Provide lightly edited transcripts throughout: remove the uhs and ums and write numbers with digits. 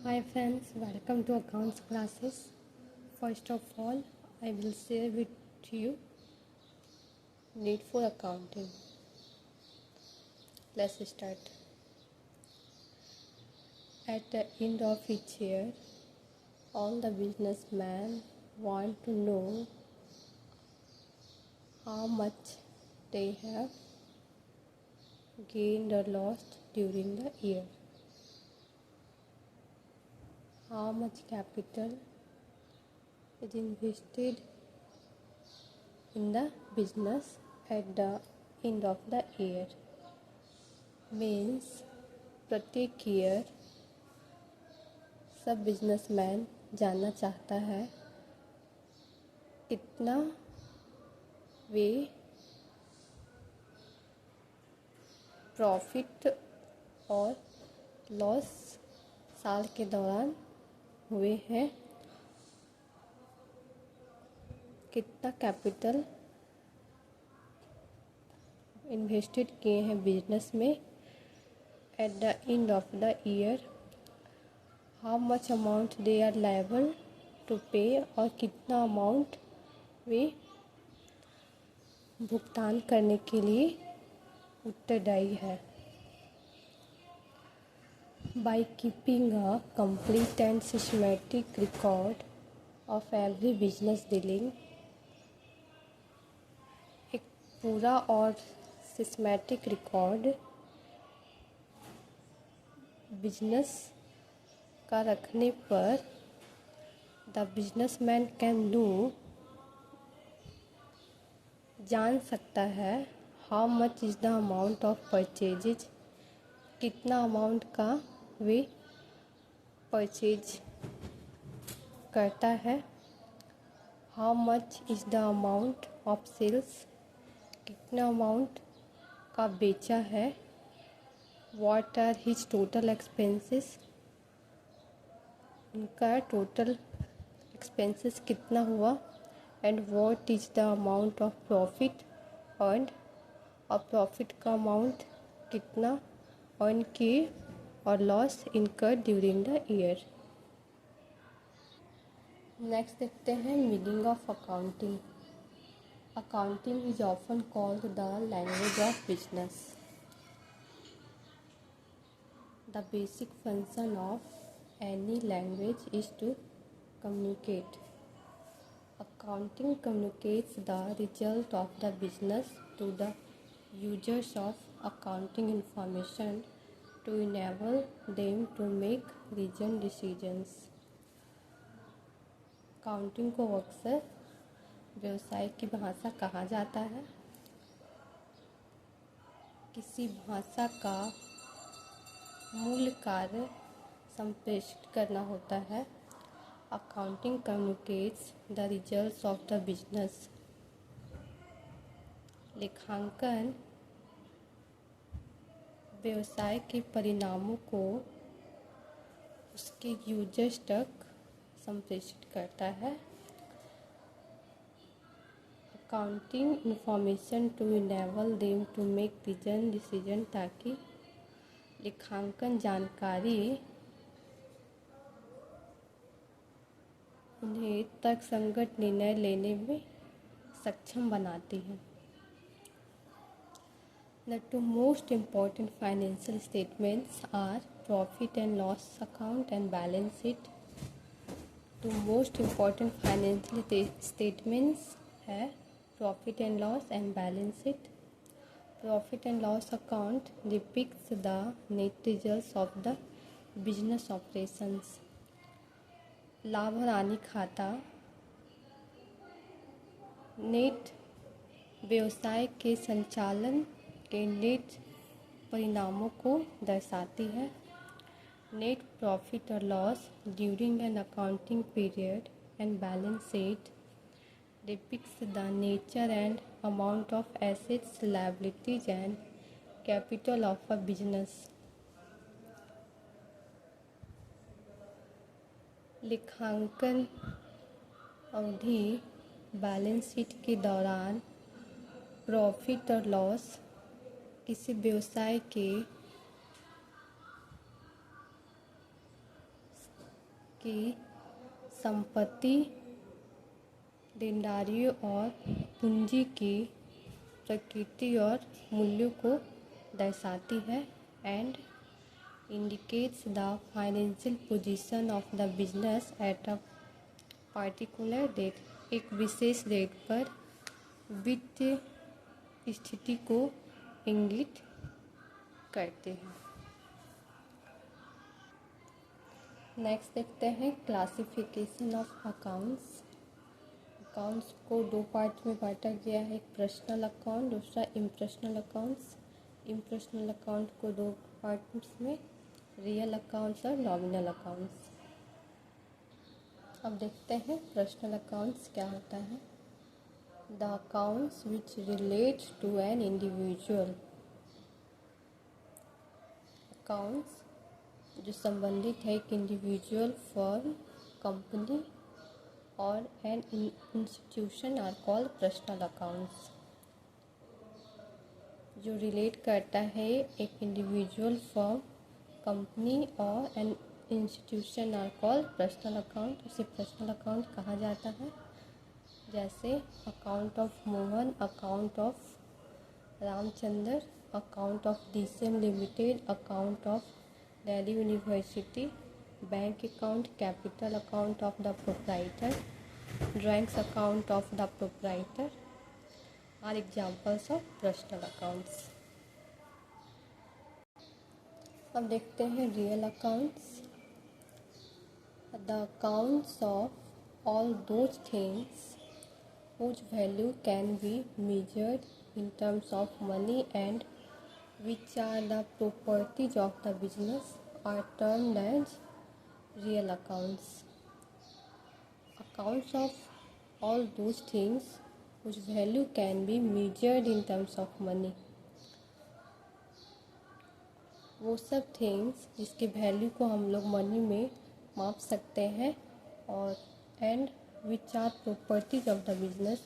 Hi friends, welcome to accounts classes. First of all, I will share with you need for accounting. Let's start. At the end of each year, all the businessmen want to know how much they have gained or lost during the year. How much capital is invested in the business at the end of the year. Means प्रत्येक year सब businessman जानना चाहता है कितना वे profit और loss साल के दौरान हुए हैं, कितना कैपिटल इन्वेस्टेड किए हैं बिजनेस में at the end of the year, how much amount they are liable to pay और कितना अमाउंट वे भुगतान करने के लिए उत्तरदायी है। By keeping a complete and systematic record of every business dealing, एक पूरा और सिस्टमैटिक रिकॉर्ड बिजनेस का रखने पर द बिजनेसमैन कैन नो जान सकता है how much is the amount of purchases, कितना अमाउंट का वे परचेज करता है, how much is the amount of sales, कितना अमाउंट का बेचा है, what are his total expenses, उनका टोटल एक्सपेंसेस कितना हुआ, and what is the amount of profit earned, और प्रॉफिट का अमाउंट कितना अर्न किए और लॉस इनकर ड्यूरिंग द ईयर। नेक्स्ट देखते हैं meaning of accounting. Accounting is often called the language of business. The basic function of any language is to communicate. Accounting communicates the result of the business to the users of accounting information to enable them to make reasoned decisions. Accounting को अक्सर व्यवसाय की भाषा कहा जाता है। किसी भाषा का मूल कार्य संप्रेषित करना होता है। Accounting communicates the results of the business. लेखांकन व्यवसाय के परिणामों को उसके यूजर्स तक संप्रेषित करता है। Accounting information to enable them to make reason decision, ताकि लेखांकन जानकारी उन्हें तर्कसंगत निर्णय लेने में सक्षम बनाती है। The two most important financial statements are profit and loss account and balance sheet. Two most important financial statements है profit and loss and balance sheet. Profit and loss account depicts the net results of the business operations. लाभ और हानि खाता net व्यवसाय के संचालन के net परिणामों को दर्शाती है। नेट प्रॉफिट और loss during an accounting period and balance sheet depicts the nature and amount of assets, liabilities and capital of a business. लेखांकन अवधि बैलेंस शीट के दौरान प्रॉफिट और लॉस किसी व्यवसाय के कि संपत्ति देनदारियों और पूंजी की प्रकृति और मूल्यों को दर्शाती है and indicates the financial position of the business at a particular date। एक विशेष डेट पर वित्तीय स्थिति को इंगित करते हैं। नेक्स्ट देखते हैं क्लासिफिकेशन ऑफ अकाउंट्स। अकाउंट्स को दो पार्ट में बांटा गया है, एक पर्सनल अकाउंट, दूसरा इम्पर्सनल अकाउंट्स। इम्पर्सनल अकाउंट को दो पार्ट्स में, रियल अकाउंट्स और नॉमिनल अकाउंट्स। अब देखते हैं पर्सनल अकाउंट्स क्या होता है। The accounts which relate to an individual, accounts जो संबंधित है एक इंडिविजुअल, फर्म, कंपनी और an institution are called personal accounts. जो रिलेट करता है एक इंडिविजुअल, फर्म, कंपनी और an institution are called personal account, उसे पर्सनल अकाउंट कहा जाता है। जैसे account of Mohan, account of Ramchandra, account of DCM limited, account of Delhi university, bank account, capital account of the proprietor, drawings account of the proprietor are examples of personal accounts. अब देखते हैं real accounts. The accounts of all those things whose value can be measured in terms of money and which are the properties of the business are termed as real accounts। Accounts of all those things whose value can be measured in terms of money, वो सब things जिसकी value को हम लोग money में माप सकते हैं, और and which are properties of the business,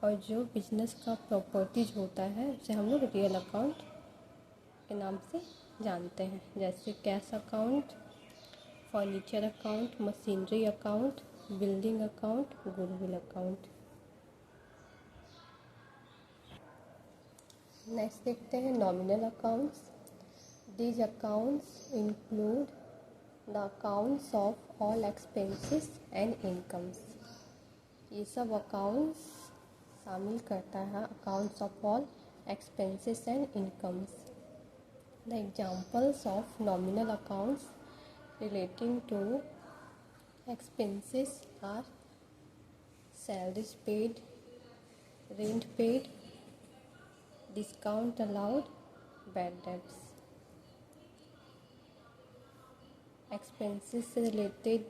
और जो बिजनेस का प्रॉपर्टीज होता है उसे हम लोग रियल अकाउंट के नाम से जानते हैं। जैसे cash account, furniture account, machinery account, building account, goodwill account. Next देखते हैं nominal accounts. These accounts include the accounts of all expenses and incomes। ये सब अकाउंट्स शामिल करता है accounts of all expenses and incomes. The examples of nominal accounts relating to expenses are salaries paid, rent paid, discount allowed, bad debts. Expenses से related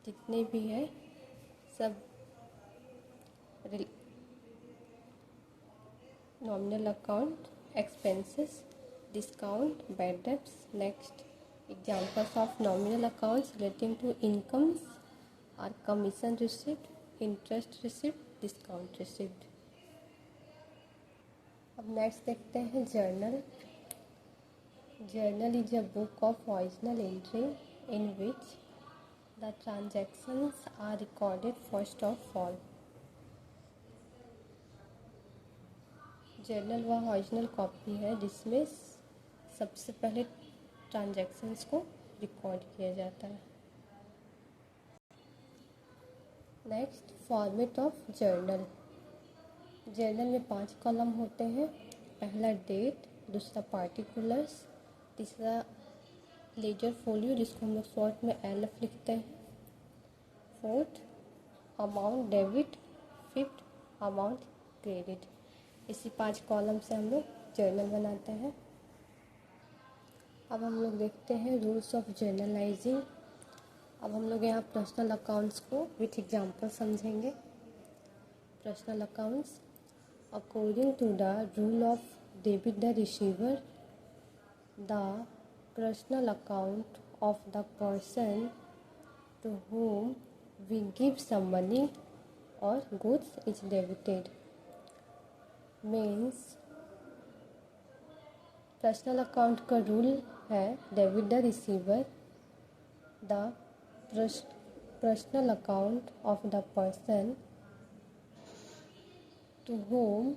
जितने भी हैं सब nominal account, expenses, discount, bad debts. Next examples of nominal accounts relating to incomes are commission receipt, interest receipt, discount receipt. अब next देखते हैं journal. Journal is a book of original entry in which the transactions are recorded first of all। Journal वह original copy है जिसमें सबसे पहले transactions को record किया जाता है। Next format of journal. Journal में 5 कॉलम होते हैं। पहला डेट, दूसरा पार्टिकुलर्स, तीसरा लेजर फोलियो जिसको हम लोग शॉर्ट में LF लिखते हैं, fourth amount debit, fifth amount credit. इसी 5 कॉलम से हम लोग जर्नल बनाते हैं। अब हम लोग देखते हैं रूल्स ऑफ जर्नलाइजिंग। अब हम लोग यहाँ पर्सनल अकाउंट्स को विथ एग्जांपल समझेंगे। Personal accounts according to the rule of debit the receiver, the personal account of the person to whom we give some money or goods is debited। means personal account का rule है debit the receiver, the personal account of the person to whom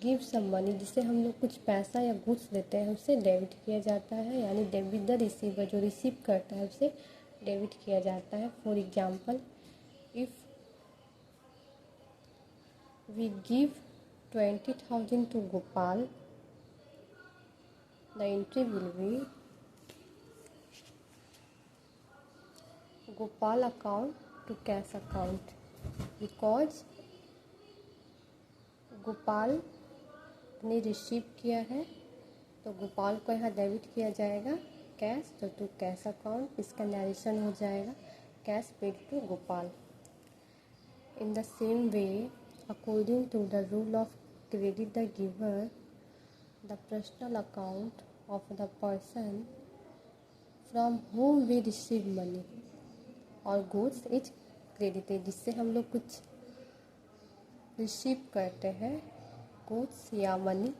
give some money, जिसे हम लोग कुछ पैसा या goods देते हैं उसे डेबिट किया जाता है, यानी डेबिट द रिसीवर, जो रिसीव करता है उसे डेबिट किया जाता है। For example, if we give 20,000 to Gopal, the entry will be Gopal account to cash account, because Gopal ने रिसीव किया है तो गोपाल को यहाँ डेबिट किया जाएगा कैश, तो टू कैश अकाउंट इसका नरेशन हो जाएगा cash paid to Gopal. In the same way, according to the rule of credit the giver, the personal account of the person from whom we receive money or goods is credited, जिससे हम लोग कुछ receive करते हैं goods या money,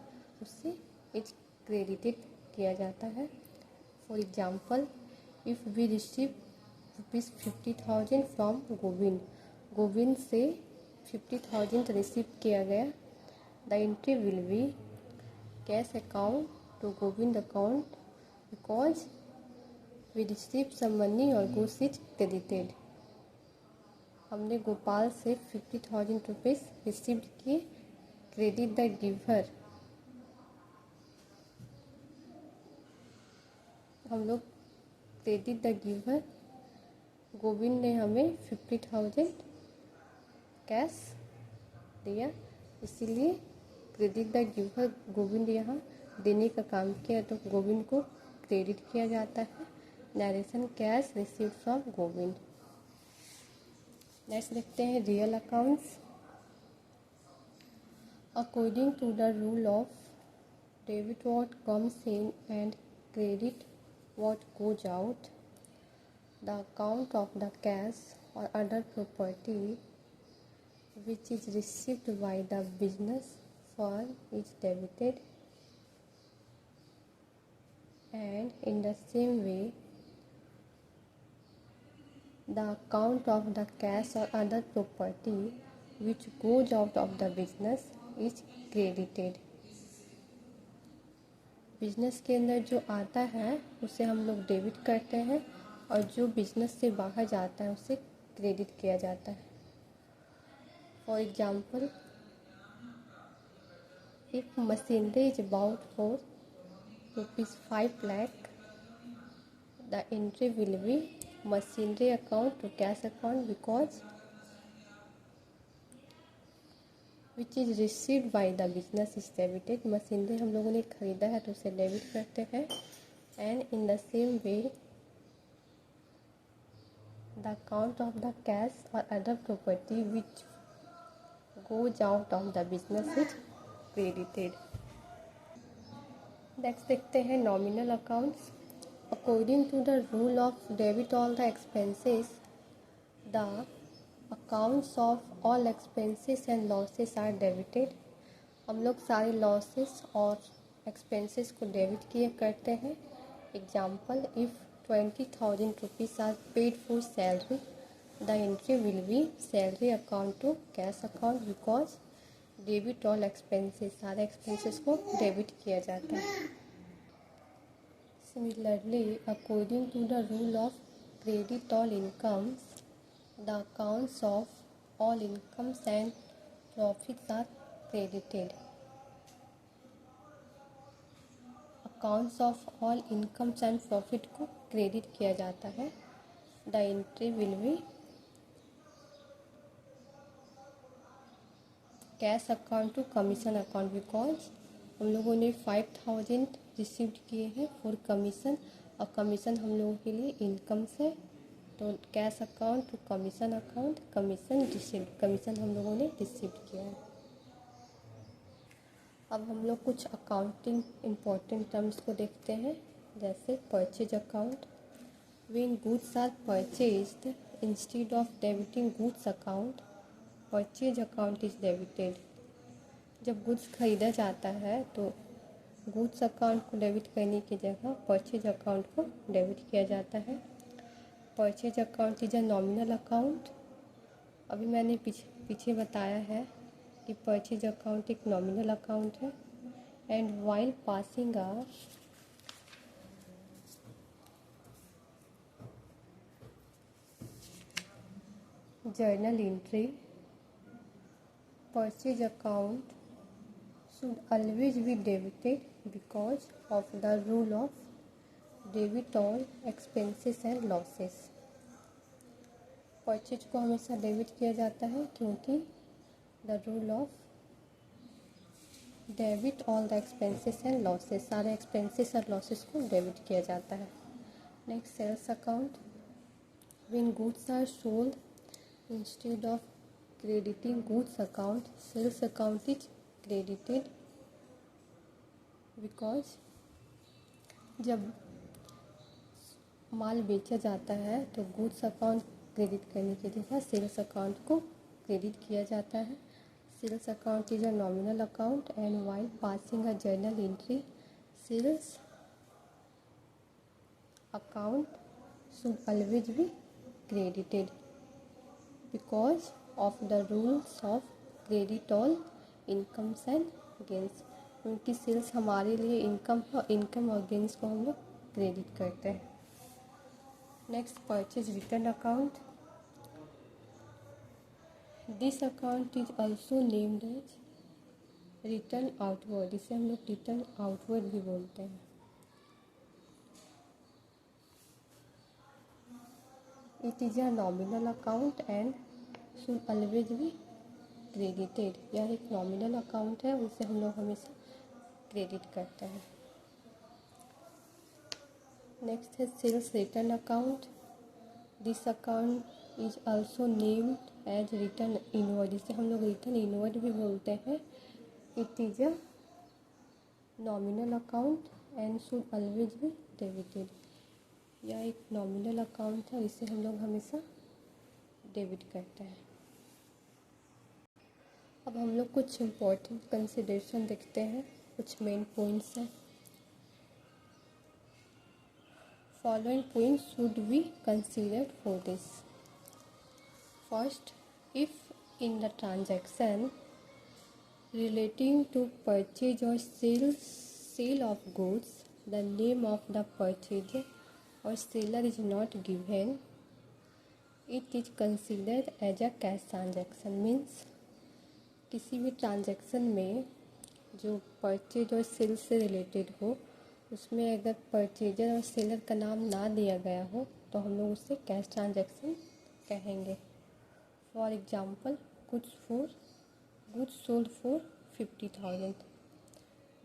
उससे is credited किया जाता है। For example, if we receive ₹50,000 from Govind, Govind से 50,000 रिसीव किया गया, the entry will be cash account to Govind account, because we receive some money or goods is credited. हमने गोपाल से 50,000 रुपीज़ रिसीव किए, क्रेडिट द गिवर, हम लोग क्रेडिट द गिवर, गोविंद ने हमें 50,000 कैश दिया, इसीलिए क्रेडिट द गिवर, गोविंद यहाँ देने का काम किया तो गोविंद को क्रेडिट किया जाता है, narration cash receive from Govind. Next देखते हैं real accounts. According to the rule of debit what comes in and credit what goes out, the account of the cash or other property which is received by the business firm is debited, and in the same way the account of the cash or other property which goes out of the business is credited। Business के अंदर जो आता है उसे हम लोग debit करते हैं और जो बिजनेस से बाहर जाता है उसे क्रेडिट किया जाता है। For example, if machinery is about for ₹5 lakh, the entry will be machinery account to cash account, because which is received by the business is debited, machinery हम लोगों ने ख़रीदा है तो उसे डेबिट करते हैं। And in the same way the account of the cash और other property which goes out of the business is credited. Next देखते हैं nominal accounts. According to the rule of debit all the expenses, the accounts of all expenses and losses are debited. हम लोग सारे losses और expenses को debit किए करते हैं। Example, if 20,000 rupees are paid for salary, the entry will be salary account to cash account, because debit all expenses, सारे expenses को डेबिट किया जाता है। Similarly, according to the rule of credit all incomes, the accounts of all incomes and profits are credited। accounts of all incomes and profit को credit किया जाता है। the entry will be cash account to commission account, because हम लोगों ने 5,000 receive किए हैं for commission और कमीशन हम लोगों के लिए इनकम से, तो cash account to commission account, commission received, commission हम लोगों ने रिसीव किया है। अब हम लोग कुछ अकाउंटिंग इम्पोर्टेंट टर्म्स को देखते हैं, जैसे purchase account. When goods are purchased instead of debiting goods account, purchase account is debited. जब गुड्स खरीदा जाता है तो गुड्स अकाउंट को डेबिट करने की जगह परचेज अकाउंट को डेबिट किया जाता है। Purchase account is a nominal account. अभी मैंने पीछे बताया है कि परचेज अकाउंट एक नॉमिनल अकाउंट है। And while passing a journal entry, purchase account should always be debited because of the rule of debit all expenses and losses। Purchase को हमेशा डेबिट किया जाता है क्योंकि the rule of debit all the expenses and losses, सारे expenses और losses को debit किया जाता है। Next sales account, when goods are sold instead of crediting goods account, sales account is credited because जब माल बेचा जाता है तो गुड्स अकाउंट क्रेडिट करने के लिए सेल्स अकाउंट को क्रेडिट किया जाता है। Sales account is a nominal account and while passing a journal entry, sales account should always be credited because of the rules of credit all incomes and gains। क्योंकि sales हमारे लिए income और gains को हम लोग credit करते हैं। Next purchase return account, this account is also named as return outward, इसे हम लोग रिटर्न आउटवर्ड भी बोलते हैं। It is a nominal account and should always be credited. यह एक नॉमिनल अकाउंट है, उसे हम लोग हमेशा क्रेडिट करते हैं। नेक्स्ट है sales return account, this account is also named as return inward, इसे हम लोग रिटर्न इनवर्ड भी बोलते हैं। It is a nominal account and should always be debited. यह एक नॉमिनल अकाउंट है, इसे हम लोग हमेशा डेबिट करते हैं। अब हम लोग कुछ इम्पोर्टेंट कंसिडरेशन देखते हैं, कुछ मेन पॉइंट्स हैं। Following points should be considered for this. First, if in the transaction relating to purchase or sale of goods, the name of the purchaser or seller is not given, it is considered as a cash transaction। Means किसी भी transaction में जो purchase और cell से related हो, उसमें अगर purchaser और सेलर का नाम ना दिया गया हो तो हम लोग उससे कैश ट्रांजैक्शन कहेंगे। For example, goods sold for 50,000,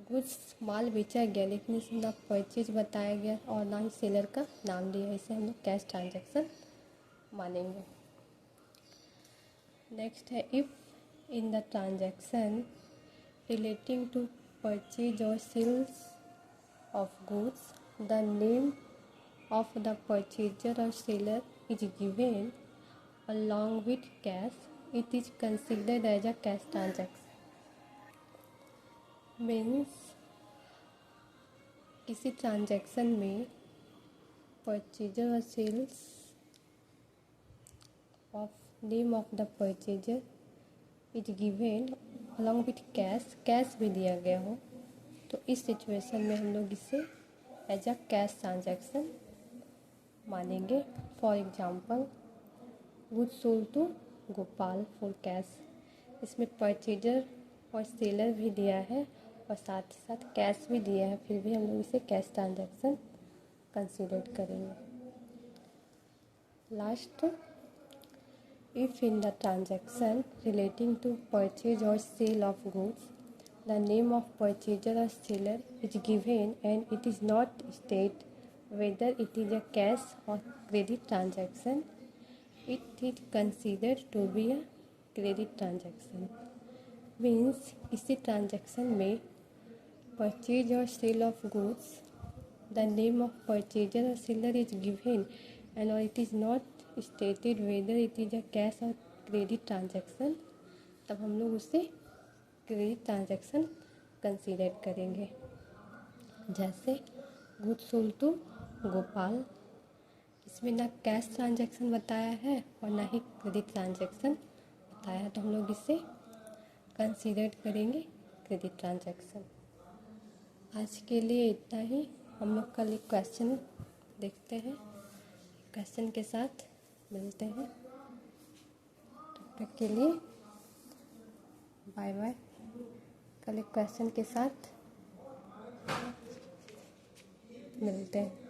goods माल बेचा गया लेकिन इसमें ना परचेज बताया गया और ना ही सेलर का नाम दिया, इसे हम लोग कैश ट्रांजैक्शन मानेंगे। नेक्स्ट है, if in the transaction relating to purchase और sales of goods the name of the purchaser और seller is given along with cash, it is considered as a cash transaction। Means किसी transaction में purchaser और sales of name of the purchaser is given along with cash भी दिया गया हो तो इस सिचुएशन में हम लोग इसे एज अ कैश ट्रांजैक्शन मानेंगे। For example, goods sold to Gopal for cash, इसमें परचेजर और सेलर भी दिया है और साथ ही साथ कैश भी दिया है, फिर भी हम लोग इसे कैश ट्रांजैक्शन कंसीडर करेंगे। Last, if in the transaction relating to purchase और sale of goods the name of purchaser और seller is given and it is not state whether it is a cash और credit transaction, it is considered to be a credit transaction. Means इसी transaction में purchase और sale of goods the name of purchaser और seller is given and और it is not stated weather it is a cash और credit transaction, तब हम लोग उसे क्रेडिट ट्रांजैक्शन कंसीडर करेंगे। जैसे गुड्स सोल्ड टू गोपाल, इसमें ना कैश ट्रांजैक्शन बताया है और ना ही क्रेडिट ट्रांजैक्शन बताया है, तो हम लोग इसे कंसीडर करेंगे क्रेडिट ट्रांजैक्शन। आज के लिए इतना ही। हम लोग कल एक क्वेश्चन देखते हैं, क्वेश्चन के साथ मिलते हैं। तब तक के लिए बाय बाय। कल एक क्वेश्चन के साथ मिलते हैं।